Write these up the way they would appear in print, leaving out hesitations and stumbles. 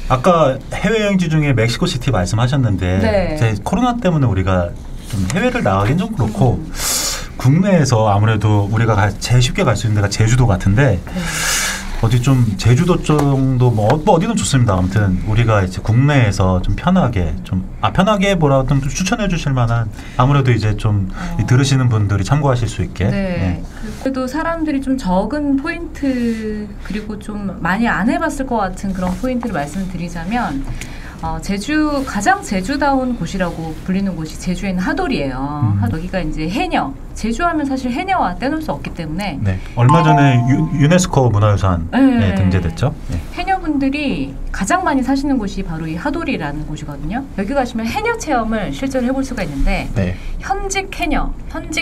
아까 해외여행지 중에 멕시코시티 말씀하셨는데 네. 이제 코로나 때문에 우리가 좀 해외를 나가긴 좀 그렇고 국내에서 아무래도 우리가 제일 쉽게 갈 수 있는 데가 제주도 같은데 어디 좀 제주도 정도 뭐 어디든 좋습니다. 아무튼 우리가 이제 국내에서 좀 편하게 편하게 뭐라고 좀 추천해 주실 만한 아무래도 이제 좀 들으시는 분들이 참고하실 수 있게. 네. 그래도 사람들이 좀 적은 포인트 그리고 좀 많이 안 해봤을 것 같은 그런 포인트를 말씀드리자면 가장 제주다운 곳이라고 불리는 곳이 제주에 있는 하돌이에요. 여기가 이제 해녀. 제주하면 사실 해녀와 떼놓을 수 없기 때문에. 네. 얼마 전에 유네스코 문화유산 네, 등재됐죠. 네. 해녀분들이 가장 많이 사시는 곳이 바로 이 하돌이라는 곳이거든요. 여기 가시면 해녀 체험을 실제로 해볼 수가 있는데 네. 현직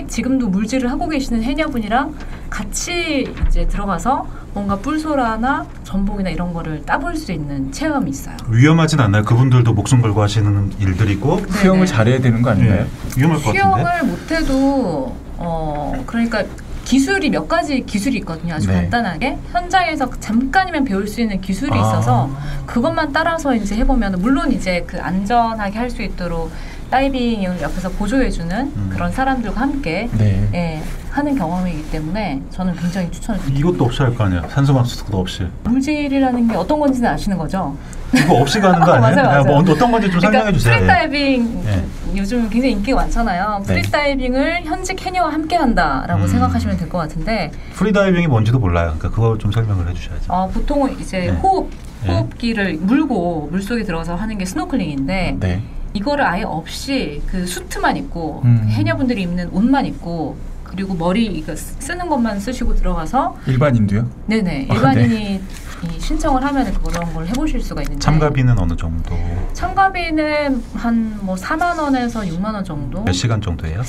지금도 물질을 하고 계시는 해녀분이랑 같이 이제 들어가서 뭔가 뿔소라나 전복이나 이런 거를 따볼 수 있는 체험이 있어요. 위험하진 않나요? 그분들도 목숨 걸고 하시는 일들이고 수영을 잘해야 되는 거 아닌가요? 네. 위험할 것 같은데. 수영을 못해도 그러니까 기술이 몇 가지 기술이 있거든요. 아주 간단하게 현장에서 잠깐이면 배울 수 있는 기술이 있어서 그것만 따라서 이제 해보면 물론 이제 그 안전하게 할 수 있도록 다이빙을 옆에서 보조해주는 그런 사람들과 함께 하는 경험이기 때문에 저는 굉장히 추천을 드립니다. 이것도 없이 할 거 아니에요. 산소마스크도 없이. 물질이라는 게 어떤 건지는 아시는 거죠? 이거 없이 가는 거 아니에요? 맞아요. 뭐 어떤 건지 좀 설명해 주세요. 프리다이빙 요즘 굉장히 인기가 많잖아요. 프리다이빙을 현직 해녀와 함께 한다라고 생각하시면 될 것 같은데 프리다이빙이 뭔지도 몰라요. 그러니까 그걸 좀 설명을 해주셔야죠. 보통은 이제 호흡기를 물고 물속에 들어가서 하는 게 스노클링인데 이거를 아예 없이 그 수트만 입고 해녀분들이 입는 옷만 입고 그리고 머리 이거 쓰는 것만 쓰시고 들어가서 일반인도요? 네네 일반인이 신청을 하면 그런 걸 해보실 수가 있는데 참가비는 어느 정도? 참가비는 한 뭐 4만 원에서 6만 원 정도. 몇 시간 정도예요?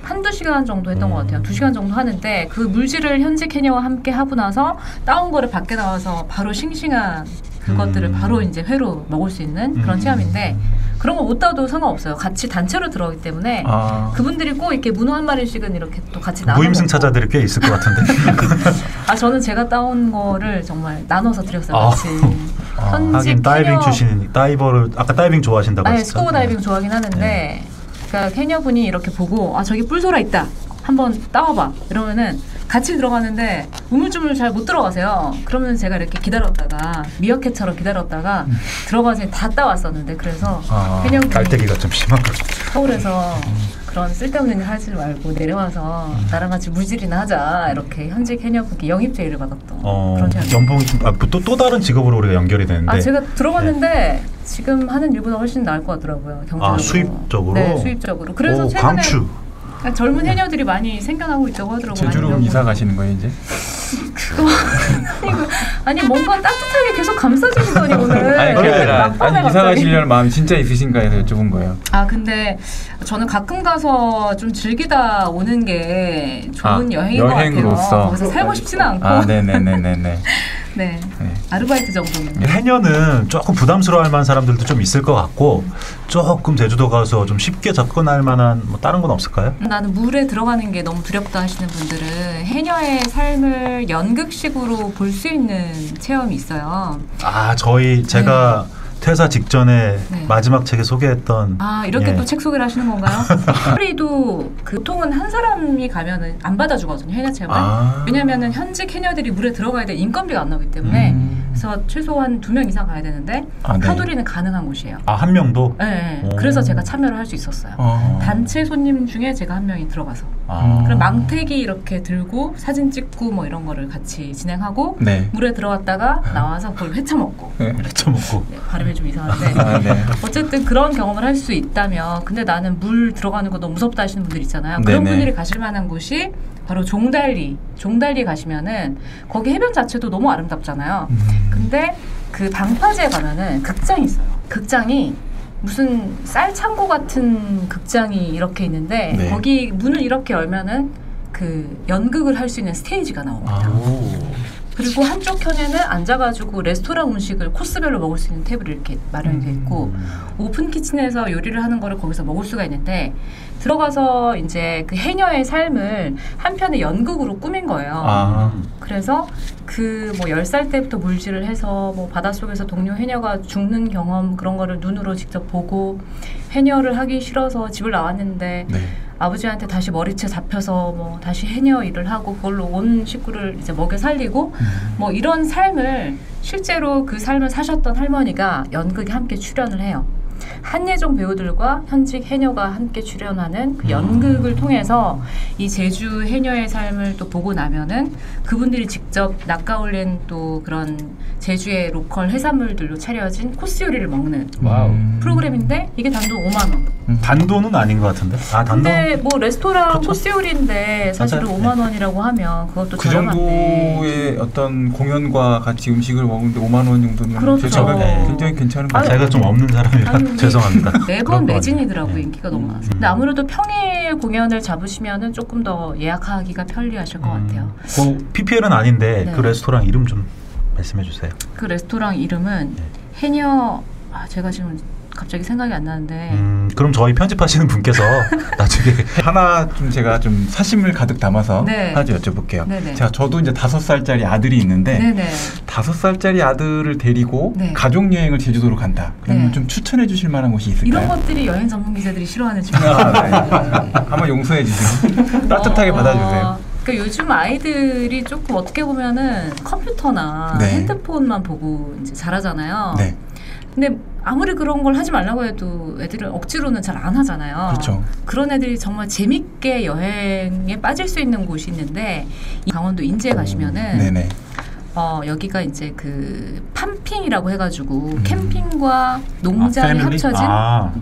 한두 시간 정도 했던 것 같아요. 2시간 정도 하는데 그 물질을 현직 해녀와 함께 하고 나서 따온 거를 밖에 나와서 바로 싱싱한 그것들을 바로 이제 회로 먹을 수 있는 그런 체험인데 그런 거 못 따도 상관없어요. 같이 단체로 들어가기 때문에 그분들이 꼭 이렇게 문어 한 마리씩은 이렇게 또 같이 나눠 무임승차자들이 꽤 있을 것 같은데. 저는 제가 따온 거를 정말 나눠서 드렸어요. 같이. 하긴 다이빙 출신 다이버를 아까 다이빙 좋아하신다고 하셨죠? 스쿠버 다이빙 좋아하긴 하는데 그러니까 해녀분이 이렇게 보고 저기 뿔소라 있다. 한번 따와봐. 이러면은 같이 들어가는데 우물쭈물 잘 못 들어가세요. 그러면 제가 이렇게 기다렸다가 미어캣처럼 기다렸다가 들어가서 다 따왔었는데 그래서 해녀분이 깔때기가 좀 심한 거 서울에서 그런 쓸데없는 일 하지 말고 내려와서 나랑 같이 물질이나 하자 이렇게 현직 해녀분께 영입 제의를 받았던 그런 체험. 연봉이 또 다른 직업으로 우리가 연결이 되는데 제가 들어갔는데 지금 하는 일보다 훨씬 나을 것 같더라고요. 경제적으로. 수입적으로? 네, 수입적으로. 그래서 최근에 광추. 젊은 해녀들이 많이 생겨나고 있다고 하더라고요. 제주로 이사 가시는 거예요 이제? 그거 아니 뭔가 따뜻하게 계속 감싸주시더니 오늘 아니 이사 가시려는 마음 진짜 있으신가 해서 여쭤본 거예요. 근데 저는 가끔 가서 좀 즐기다 오는 게 좋은 여행인 것 같아요. 거기서 살고 싶지는 않고. 네네네네네. 네. 아르바이트 정도는. 해녀는 조금 부담스러워할 만한 사람들도 좀 있을 것 같고 조금 제주도 가서 좀 쉽게 접근할 만한 뭐 다른 건 없을까요? 나는 물에 들어가는 게 너무 두렵다 하시는 분들은 해녀의 삶을 연극식으로 볼 수 있는 체험이 있어요. 제가 퇴사 직전에 마지막 책에 소개했던 이렇게 또 책 소개를 하시는 건가요? 파리도 보통은 한 사람이 가면은 안 받아주거든요 해녀 체험을. 왜냐면은 현직 해녀들이 물에 들어가야 될 인건비가 안 나오기 때문에 그래서 최소한 2명 이상 가야 되는데 하돌이는 가능한 곳이에요. 한 명도? 네. 그래서 제가 참여를 할 수 있었어요. 단체 손님 중에 제가 한 명이 들어가서 그럼 망태기 이렇게 들고 사진 찍고 뭐 이런 거를 같이 진행하고 물에 들어갔다가 나와서 그걸 회차 먹고 발음이 좀 이상한데 어쨌든 그런 경험을 할 수 있다면 근데 나는 물 들어가는 거 너무 무섭다 하시는 분들 있잖아요. 그런 분들이 가실 만한 곳이 바로 종달리 가시면은 거기 해변 자체도 너무 아름답잖아요. 근데 그 방파제에 가면은 극장이 있어요. 극장이 무슨 쌀창고 같은 극장이 이렇게 있는데 거기 문을 이렇게 열면은 그 연극을 할 수 있는 스테이지가 나옵니다. 그리고 한쪽 편에는 앉아가지고 레스토랑 음식을 코스별로 먹을 수 있는 테이블이 이렇게 마련이 돼 있고 오픈 키친에서 요리를 하는 거를 거기서 먹을 수가 있는데 들어가서 이제 그 해녀의 삶을 한편의 연극으로 꾸민 거예요. 그래서 그 뭐 10살 때부터 물질을 해서 뭐 바닷속에서 동료 해녀가 죽는 경험 그런 거를 눈으로 직접 보고 해녀를 하기 싫어서 집을 나왔는데 네. 아버지한테 다시 머리채 잡혀서 뭐 다시 해녀 일을 하고 그걸로 온 식구를 이제 먹여 살리고 뭐 이런 삶을 실제로 그 삶을 사셨던 할머니가 연극에 함께 출연을 해요. 한예종 배우들과 현직 해녀가 함께 출연하는 그 연극을 통해서 이 제주 해녀의 삶을 또 보고 나면은 그분들이 직접 낚아올린 또 그런 제주의 로컬 해산물들로 차려진 코스 요리를 먹는 프로그램인데 이게 단돈 5만 원. 단돈은 아닌 것 같은데? 아, 단돈? 근데 뭐 레스토랑 그렇죠. 코스 요리인데 사실은 맞아요. 5만 원이라고 하면 그것도 그 정도의 어떤 공연과 같이 음식을 먹는데 5만 원 정도면 그렇죠. 굉장히 괜찮은 것 같아요. 제가 좀 없는 사람이라 죄송합니다. 매번 매진이더라고요. 인기가 너무 많아서. 근데 아무래도 평일 공연을 잡으시면은 조금 더 예약하기가 편리하실 것 같아요. PPL은 아닌데 네. 그 레스토랑 이름 좀 말씀해 주세요. 그 레스토랑 이름은 해녀 제가 지금 갑자기 생각이 안 나는데 그럼 저희 편집하시는 분께서 나중에 하나 좀 제가 좀 사심을 가득 담아서 네. 하나 좀 여쭤볼게요. 네네. 저도 이제 5살짜리 아들이 있는데 네네. 5살짜리 아들을 데리고 네. 가족 여행을 제주도로 간다. 그러면 네. 좀 추천해 주실 만한 곳이 있을까요? 이런 것들이 여행 전문 기자들이 싫어하는 질문. 네. 한번 용서해 주세요. 따뜻하게 받아주세요. 그러니까 요즘 아이들이 조금 어떻게 보면은 컴퓨터나 네. 핸드폰만 보고 이제 자라잖아요. 네. 근데 아무리 그런 걸 하지 말라고 해도 애들은 억지로는 잘 안 하잖아요. 그렇죠. 그런 애들이 정말 재밌게 여행에 빠질 수 있는 곳이 있는데 강원도 인제에 가시면은 네네. 여기가 이제 그 팜핑이라고 해가지고 캠핑과 농장이 합쳐진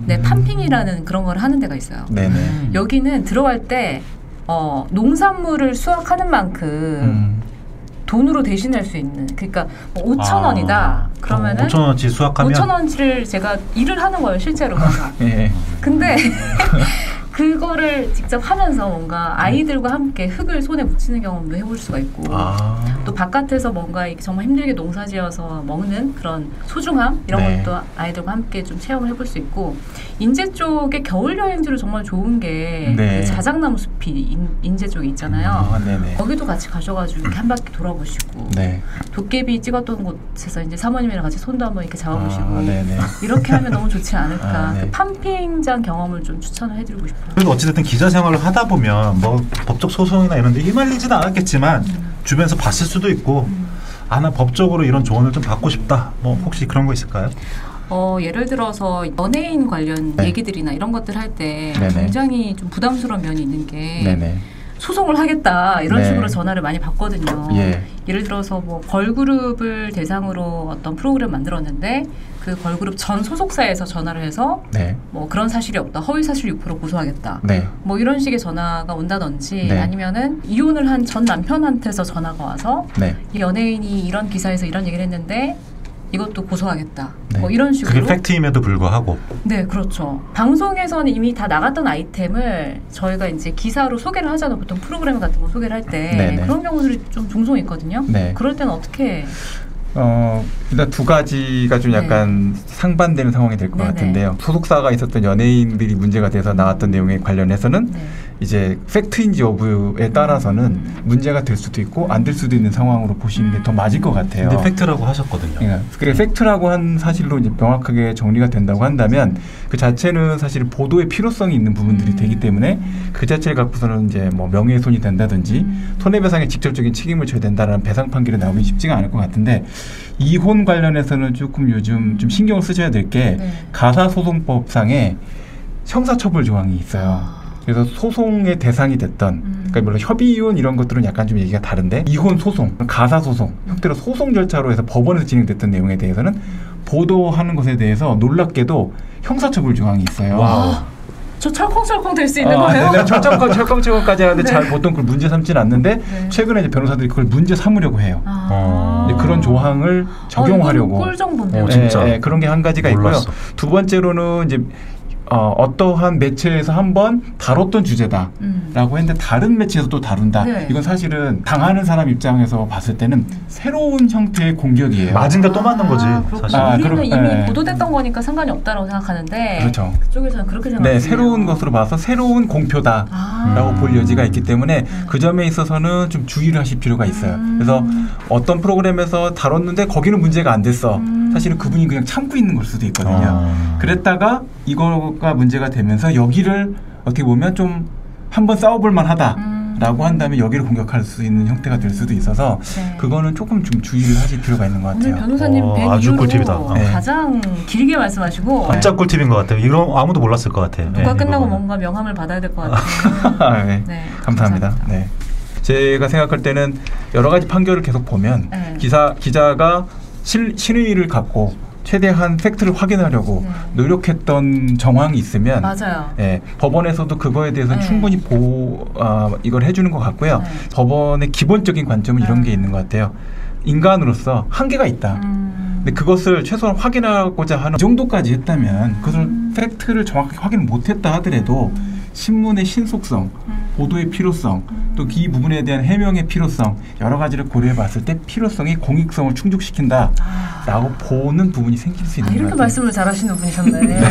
네, 팜핑이라는 그런 걸 하는 데가 있어요. 네네. 여기는 들어갈 때 농산물을 수확하는 만큼 돈으로 대신할 수 있는 그러니까 뭐 5,000원이다 그러면은 5,000원어치 수확하면 5,000원치를 제가 일을 하는 거예요 실제로. 예. 근데 그거를 직접 하면서 뭔가 아이들과 함께 흙을 손에 묻히는 경험도 해볼 수가 있고 또 바깥에서 뭔가 정말 힘들게 농사지어서 먹는 그런 소중함 이런 네. 것도 아이들과 함께 좀 체험을 해볼 수 있고 인제 쪽에 겨울 여행지로 정말 좋은 게 네. 그 자작나무 숲이 인제 쪽에 있잖아요. 거기도 같이 가셔가지고 이렇게 한 바퀴 돌아보시고 네. 도깨비 찍었던 곳에서 이제 사모님이랑 같이 손도 한번 이렇게 잡아보시고 이렇게 하면 너무 좋지 않을까. 그 팜핑장 경험을 좀 추천을 해드리고 싶어요. 그래도 어찌됐든 기자 생활을 하다 보면 뭐 법적 소송이나 이런 데 휘말리지는 않았겠지만 주변에서 봤을 수도 있고 나 법적으로 이런 조언을 좀 받고 싶다. 뭐 혹시 그런 거 있을까요? 예를 들어서 연예인 관련 네. 얘기들이나 이런 것들 할 때 굉장히 좀 부담스러운 면이 있는 게 소송을 하겠다 이런 네. 식으로 전화를 많이 받거든요. 예를 들어서 뭐 걸그룹을 대상으로 어떤 프로그램 만들었는데 그 걸그룹 전 소속사에서 전화를 해서 네. 뭐 그런 사실이 없다. 허위사실 6% 고소하겠다. 네. 뭐 이런 식의 전화가 온다든지 네. 아니면은 이혼을 한 전 남편한테서 전화가 와서 네. 이 연예인이 이런 기사에서 이런 얘기를 했는데 이것도 고소하겠다. 네. 뭐 이런 식으로. 그게 팩트임에도 불구하고. 네, 그렇죠. 방송에서는 이미 다 나갔던 아이템을 저희가 이제 기사로 소개를 하잖아요. 보통 프로그램 같은 거 소개를 할 때 그런 경우들이 좀 종종 있거든요. 네. 그럴 때는 어떻게? 일단 두 가지가 좀 약간 상반되는 상황이 될 것 같은데요. 소속사가 있었던 연예인들이 문제가 돼서 나왔던 내용에 관련해서는 이제 팩트인지 여부에 따라서는 문제가 될 수도 있고 안 될 수도 있는 상황으로 보시는 게 더 맞을 것 같아요. 근데 팩트라고 하셨거든요. 그래 팩트라고 한 사실로 이제 명확하게 정리가 된다고 한다면 그 자체는 사실 보도의 필요성이 있는 부분들이 되기 때문에 그 자체를 갖고서는 이제 뭐 명예훼손이 된다든지 손해배상에 직접적인 책임을 져야 된다라는 배상 판결이 나오기 쉽지가 않을 것 같은데 이혼 관련해서는 조금 요즘 좀 신경을 쓰셔야 될 게 가사소송법상에 형사처벌 조항이 있어요. 그래서 소송의 대상이 됐던 그러니까 물론 협의이혼 이런 것들은 약간 좀 얘기가 다른데 이혼 소송, 가사 소송, 형태로 소송 절차로 해서 법원에서 진행됐던 내용에 대해서는 보도하는 것에 대해서 놀랍게도 형사처벌 조항이 있어요. 와우. 저 철컹철컹 될 수 있는 거예요? 네, 철컹철컹까지 하는데 잘 보통 그걸 문제 삼지는 않는데 최근에 이제 변호사들이 그걸 문제 삼으려고 해요. 그런 조항을 적용하려고. 꿀 정보인데요. 진짜. 그런 게 한 가지가 몰랐어. 있고요. 두 번째로는 이제 어떠한 매체에서 한번 다뤘던 주제다라고 했는데 다른 매체에서 또 다룬다. 네. 이건 사실은 당하는 사람 입장에서 봤을 때는 새로운 형태의 공격이에요. 맞은데 또 맞는 거지. 사실. 우리는 이미 보도됐던 거니까 상관이 없다고 생각하는데 그렇죠. 그쪽에서는 그렇게 생각해요. 네, 새로운 것으로 봐서 새로운 공표다라고 볼 여지가 있기 때문에 그 점에 있어서는 좀 주의를 하실 필요가 있어요. 그래서 어떤 프로그램에서 다뤘는데 거기는 문제가 안 됐어. 사실은 그분이 그냥 참고 있는 걸 수도 있거든요. 그랬다가 이거가 문제가 되면서 여기를 어떻게 보면 좀 한번 싸워볼 만하다라고 한다면 여기를 공격할 수 있는 형태가 될 수도 있어서 네. 그거는 조금 좀 주의를 하실 필요가 있는 것 같아요. 오늘 변호사님 뵌 아주 꿀팁이다. 가장 길게 말씀하시고 진짜 꿀팁인 것 같아요. 이건 아무도 몰랐을 것 같아요. 누가 끝나고 뭔가 명함을 받아야 될 것 같아요. 네. 네. 감사합니다. 네. 제가 생각할 때는 여러 가지 판결을 계속 보면 네. 기자가 신의를 갖고 최대한 팩트를 확인하려고 노력했던 정황이 있으면 맞아요. 법원에서도 그거에 대해서 충분히 이걸 해주는 것 같고요. 법원의 기본적인 관점은 이런 게 있는 것 같아요. 인간으로서 한계가 있다. 근데 그것을 최소한 확인하고자 하는 이 정도까지 했다면 그것을 팩트를 정확하게 확인을 못했다 하더라도 신문의 신속성, 보도의 필요성, 또 이 부분에 대한 해명의 필요성 여러 가지를 고려해봤을 때 필요성이 공익성을 충족시킨다라고 보는 부분이 생길 수 있는 이렇게 것 같아요. 말씀을 잘하시는 분이셨네.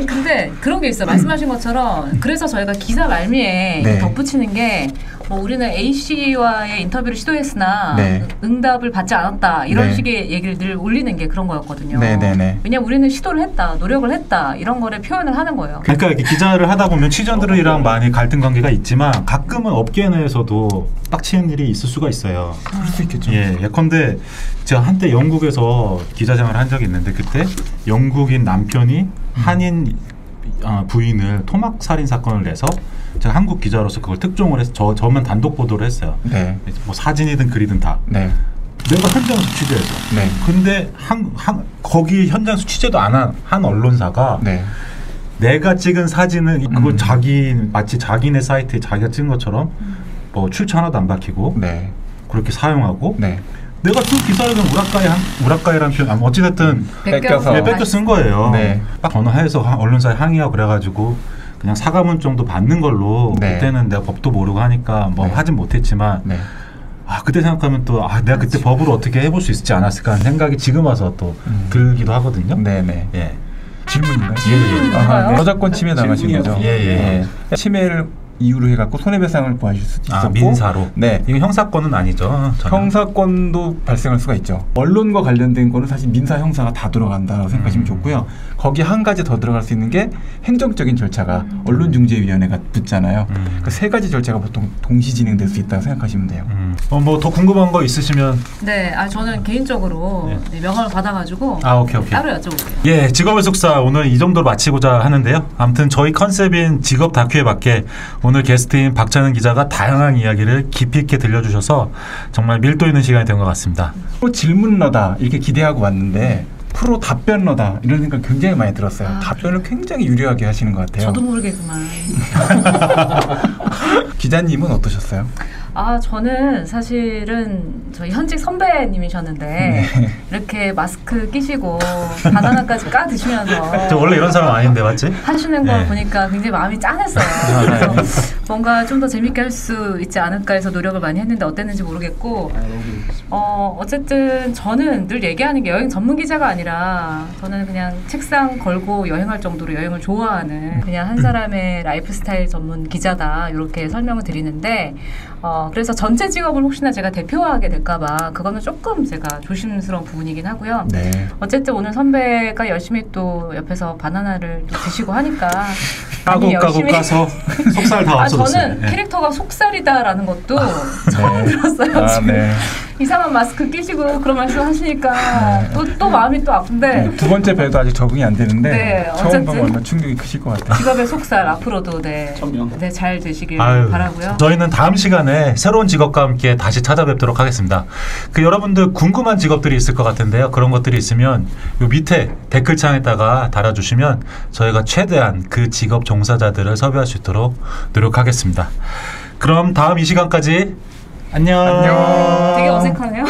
근데 그런 게 있어요. 말씀하신 것처럼 그래서 저희가 기사 말미에 덧붙이는 게 뭐 우리는 A씨와의 인터뷰를 시도했으나 응답을 받지 않았다 이런 식의 얘기를 늘 올리는 게 그런 거였거든요. 왜냐면 우리는 시도를 했다, 노력을 했다 이런 거를 표현을 하는 거예요. 그러니까 이렇게 기자를 하다 보면 취재원들이랑 많이 갈등 관계가 있지만 가끔은 업계 내에서도 빡치는 일이 있을 수가 있어요. 그럴 수 있겠죠. 예컨대 제가 한때 영국에서 기자 생활을 한 적이 있는데 그때 영국인 남편이 한인 부인을 토막 살인 사건을 내서 제가 한국 기자로서 그걸 특종을 해서 저만 단독 보도를 했어요. 뭐 사진이든 글이든 다. 내가 현장에서 취재했어. 근데 거기 현장에서 취재도 안 한 언론사가 내가 찍은 사진은 그걸 마치 자기네 사이트에 자기가 찍은 것처럼 뭐 출처 하나도 안 밝히고 그렇게 사용하고 내가 그 기사를 우라카이라는 표현 어찌됐든 뺏겨 쓴 거예요. 딱 전화해서 언론사에 항의하고 그래가지고 그냥 사과문 정도 받는 걸로 그때는 내가 법도 모르고 하니까 뭐 하진 못했지만 그때 생각하면 또 내가 그때 법으로 어떻게 해볼 수 있지 않았을까 하는 생각이 지금 와서 또 들기도 하거든요. 질문인가요? 저작권 침해 당하신 거죠? 침해를 이유로 해갖고 손해배상을 구하실 수도 있었고 민사로. 이건 형사권은 아니죠. 저는. 형사권도 발생할 수가 있죠. 언론과 관련된 거는 사실 민사 형사가 다 들어간다고 생각하시면 좋고요. 거기 한 가지 더 들어갈 수 있는 게 행정적인 절차가 언론중재위원회가 붙잖아요. 그 세 가지 절차가 보통 동시 진행될 수 있다고 생각하시면 돼요. 뭐 더 궁금한 거 있으시면 저는 개인적으로 명함을 받아가지고 오케이. 따로 여쭤볼게요. 직업의 속사 오늘 이 정도로 마치고자 하는데요. 아무튼 저희 컨셉인 직업 다큐에 맞게 오늘 게스트인 박찬은 기자가 다양한 이야기를 깊이 있게 들려주셔서 정말 밀도 있는 시간이 된 것 같습니다. 프로 질문러다 이렇게 기대하고 왔는데 프로 답변러다 이런 생각 굉장히 많이 들었어요. 답변을 굉장히 유려하게 하시는 것 같아요. 저도 모르게 그만. 기자님은 어떠셨어요? 저는 사실은 저희 현직 선배님이셨는데 이렇게 마스크 끼시고 바나나까지 까 드시면서 저 원래 이런 사람 아닌데 맞지? 하시는 걸 보니까 굉장히 마음이 짠했어요. 그래서 뭔가 좀 더 재밌게 할 수 있지 않을까 해서 노력을 많이 했는데 어땠는지 모르겠고 어쨌든 저는 늘 얘기하는 게 여행 전문 기자가 아니라 저는 그냥 책상 걸고 여행할 정도로 여행을 좋아하는 그냥 한 사람의 라이프 스타일 전문 기자다 이렇게 설명을 드리는데 그래서 전체 직업을 혹시나 제가 대표하게 될까봐 그거는 조금 제가 조심스러운 부분이긴 하고요. 어쨌든 오늘 선배가 열심히 또 옆에서 바나나를 또 드시고 하니까 까고 까서 속살 다 없어졌어요. 저는 캐릭터가 속살이다라는 것도 처음 들었어요. 지금 이상한 마스크 끼시고 그런 말씀 하시니까 또 마음이 또 아픈데 두 번째 뵈도 아직 적응이 안 되는데 처음 보면 얼마나 충격이 크실 것 같아요. 직업의 속살 앞으로도 잘 되시길 바라고요. 저희는 다음 시간에 새로운 직업과 함께 다시 찾아뵙도록 하겠습니다. 여러분들 궁금한 직업들이 있을 것 같은데요. 그런 것들이 있으면 요 밑에 댓글창에다가 달아주시면 저희가 최대한 그 직업 종사자들을 섭외할 수 있도록 노력하겠습니다. 그럼 다음 이 시간까지 안녕. 되게 어색하네요.